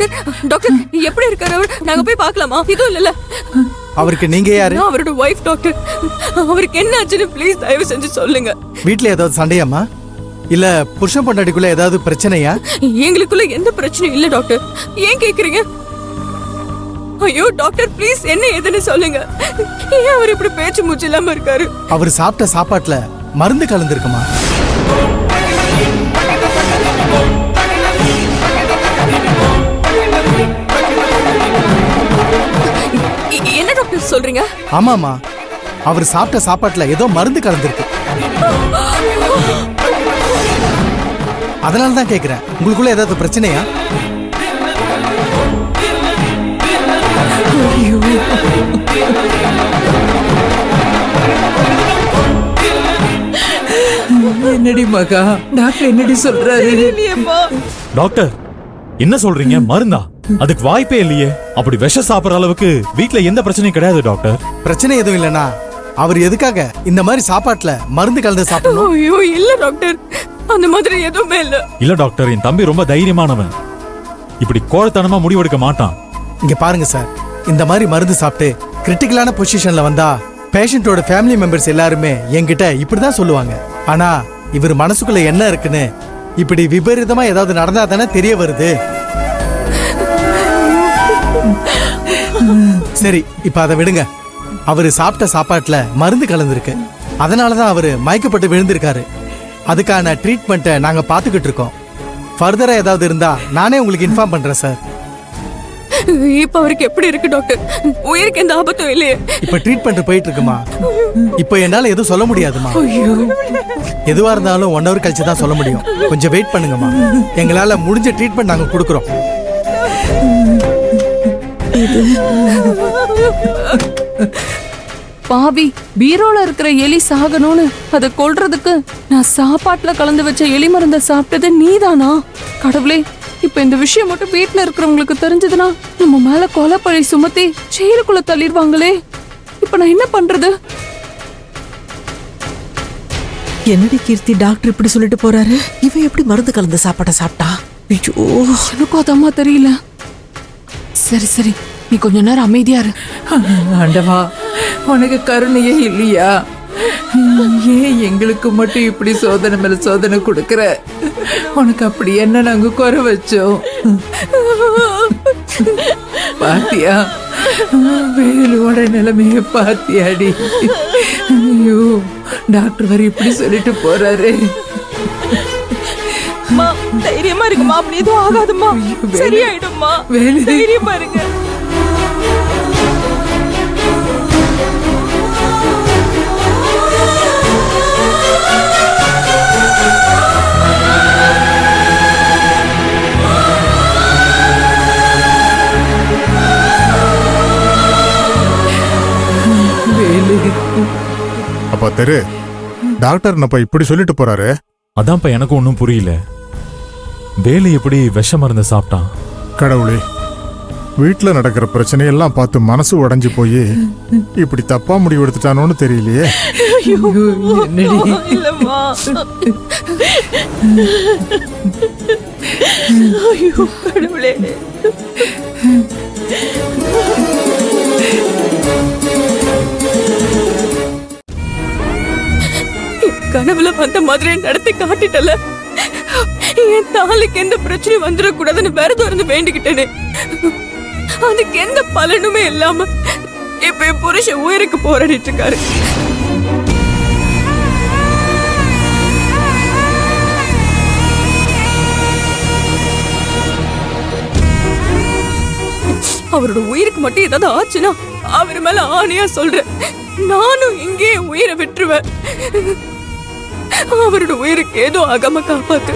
Doctor doctor எப்படி இருக்காரு அவர்? நாங்க போய் பார்க்கலாமா? இதுவும் இல்ல. அவருக்கு நீங்க யாரு? அவரோட வைஃப் டாக்டர். அவருக்கு என்ன ஆச்சுன்னு ப்ளீஸ் தயவு செஞ்சு சொல்லுங்க. வீட்ல ஏதாவது சண்டையாமா? இல்ல புருஷன் பொண்டாட்டிக்குள்ள ஏதாவது பிரச்சனையா? எங்களுக்குள்ள எந்த பிரச்சனையும் இல்ல டாக்டர். ஏன் கேக்குறீங்க? ஐயோ டாக்டர் ப்ளீஸ் என்ன ஏதுன்னு சொல்லுங்க. ஏன் அவர் இப்படி பேச்சு மூச்சு இல்லாம இருக்காரு? அவர் சாப்பிட்ட சாப்பாட்டுல மருந்து கலந்துருக்குமா? என்ன டாக்டர் சொல்றீங்க? ஆமாமா, அவர் சாப்பிட்ட சாப்பாட்டுல ஏதோ மருந்து கலந்துருக்கு. அதனாலதான் கேக்குறேன், உங்களுக்குள்ள ஏதாவது பிரச்சனையா? என்னடி மகா, டாக்டர் என்னடி சொல்றாரு? டாக்டர் என்ன சொல்றீங்க? மருந்தா? அதுக்கு வாய்ப்பே இல்லையே. அப்படி விஷ சாப்பிடுற அளவுக்கு வீட்ல எந்த பிரச்சனையும் கிடையாது டாக்டர். பிரச்சனை எதுவும் இல்லனா அவர் எதுக்காக இந்த மாதிரி சாப்பாட்டுல மருந்து கலந்து சாப்பிடணும்? ஐயோ இல்ல டாக்டர், அந்த மாதிரி எதுவுமே இல்ல. இல்ல டாக்டர், என் தம்பி ரொம்ப தைரியமானவன். இப்படி கோழத்தனமா முடிவெடுக்க மாட்டான். இங்க பாருங்க சார், இந்த மாதிரி மருந்து சாப்பிட்டு கிரிட்டிக்கலான பொசிஷன்ல வந்தா பேஷண்டோட ஃபேமிலி மெம்பர்ஸ் எல்லாருமே என்கிட்ட இப்படிதான் சொல்லுவாங்க. ஆனா இவர் மனசுக்குள்ள என்ன இருக்குன்னு இப்படி விபரீதமா ஏதாவது நடந்தா தானே தெரிய வருது. சரி, இப்ப அதை விடுங்க. அவரு சாப்பிட்ட சாப்பாட்டுல மருந்து கலந்துருக்கு. அதனாலதான் அவரு மயக்கப்பட்டு விழுந்திருக்காரு. அதுக்கான ட்ரீட்மெண்ட்டை நாங்க பாத்துக்கிட்டு இருக்கோம். ஃபர்தரா ஏதாவது இருந்தா நானே உங்களுக்கு இன்ஃபார்ம் பண்றேன் சார். இப்ப அவருக்கு எப்படி இருக்கு டாக்டர்? உயிருக்கு எந்த ஆபத்தும் இல்லையே? இப்ப ட்ரீட்மெண்ட் போயிட்டு இருக்குமா? இப்ப என்னால எதுவும் சொல்ல முடியாதுமா. எதுவா இருந்தாலும் 1 hour கழிச்சு தான் சொல்ல முடியும். கொஞ்சம் வெயிட் பண்ணுங்கம்மா. எங்களால முடிஞ்ச ட்ரீட்மெண்ட் நாங்க கொடுக்கறோம். பாவி, பீரோல இருக்கிற எலி சாகணும்னு அதை கொல்றதுக்கு நான் சாப்பாட்டுல கலந்து வச்ச எலி மருந்த சாப்பிட்டது நீதானா? கடவுளே, இப்ப இந்த விஷயம் மட்டும் வீட்டுல இருக்கிறவங்களுக்கு தெரிஞ்சதுன்னா நம்ம மேல கொலை பழி சுமத்தி ஜெயிலுக்குள்ள தள்ளிடுவாங்களே. இப்ப நான் என்ன பண்றது? என்னடி கீர்த்தி, டாக்டர் இப்படி சொல்லிட்டு போறாரு? இவன் எப்படி மருந்து கலந்து சாப்பாட்ட சாப்பிட்டா? ஐயோ, எனக்கும் அதம்மா தெரியல. சரி சரி, நீ கொஞ்ச நேரம் அமைதியா இரு. ஆண்டவா, உனக்கு கருணையே இல்லையா? ஏன் எங்களுக்கு மட்டும் இப்படி சோதனை மேல சோதனை கொடுக்கற? உனக்கு அப்படி என்ன நாங்க குறை வச்சோம்? பாத்தியா, வேலுவோட நிலைமைய பாத்தியாடி? ஐயோ, டாக்டர் வரை இப்படி சொல்லிட்டு போறாரு. தைரியமா இருக்குமா? அப்படி எதுவும் ஆகாதுமா, சரியாயிடும்மா. தைரியமா இருங்க. அப்பா தெரு, டாக்டர் என்னப்பா இப்படி சொல்லிட்டு போறாரு? அதான்ப்பா எனக்கு ஒன்றும் புரியல. வேலு எப்படி விஷ மருந்து சாப்பிட்டான்? கடவுளே, வீட்டுல நடக்கிற பிரச்சனையெல்லாம் பார்த்து மனசு உடைஞ்சு போய் இப்படி தப்பா முடிவு எடுத்துட்டானோன்னு தெரியலையே. இல்லம்மா. ஐயோ கடவுளே. கனவுல வந்த மாதிரி நடத்தி காட்டிட்டல. என் தாலுக்கு எந்த பிரச்சனையும் வந்துடக்கூடாதுன்னு விரதம் இருந்து வேண்டிக்கிட்டேனே. அதுக்கு எந்த பலனுமே இல்லாம இப்ப என் புருஷன் உயிருக்கு போராடிட்டு இருக்காரு. அவரோட உயிருக்கு மட்டும் ஏதாவது ஆச்சுன்னா அவர் மேல ஆணையா சொல்றேன், நானும் இங்கே உயிரை விட்டுருவேன். அவரோட உயிருக்கு ஏதோ ஆகாம காப்பாத்து.